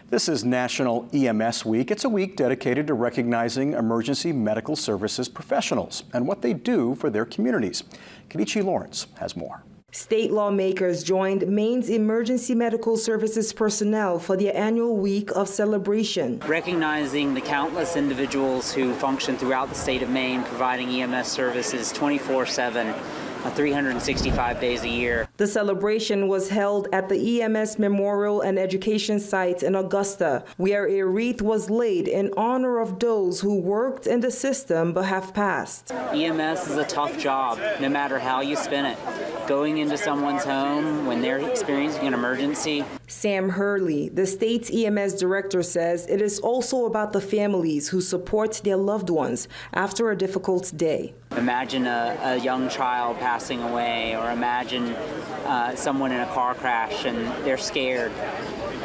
This is National EMS Week. It's a week dedicated to recognizing emergency medical services professionals and what they do for their communities. Kadichi Lawrence has more. State lawmakers joined Maine's emergency medical services personnel for their annual week of celebration. Recognizing the countless individuals who function throughout the state of Maine providing EMS services 24/7. 365 days a year. The celebration was held at the EMS Memorial and Education Site in Augusta, where a wreath was laid in honor of those who worked in the system but have passed. EMS is a tough job, no matter how you spin it. Going into someone's home when they're experiencing an emergency. Sam Hurley, the state's EMS director, says it is also about the families who support their loved ones after a difficult day. Imagine a young child passing away, or imagine someone in a car crash and they're scared.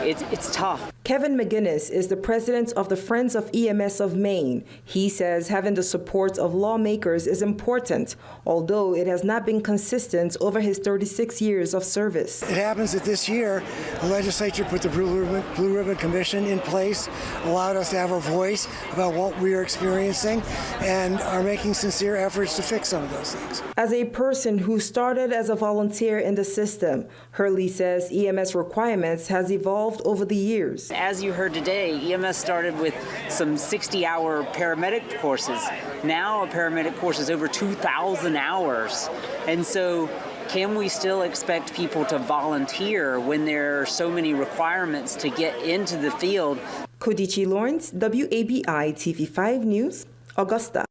It's tough. Kevin McGinnis is the president of the Friends of EMS of Maine. He says having the support of lawmakers is important, although it has not been consistent over his 36 years of service. It happens that this year, the legislature put the Blue Ribbon Commission in place, allowed us to have our voice about what we are experiencing, and are making sincere efforts to fix some of those things. As a person who started as a volunteer in the system, Hurley says EMS requirements has evolved over the years. As you heard today, EMS started with some 60-hour paramedic courses. Now a paramedic course is over 2,000 hours. And so can we still expect people to volunteer when there are so many requirements to get into the field? Kadichi Lawrence, WABI TV5 News, Augusta.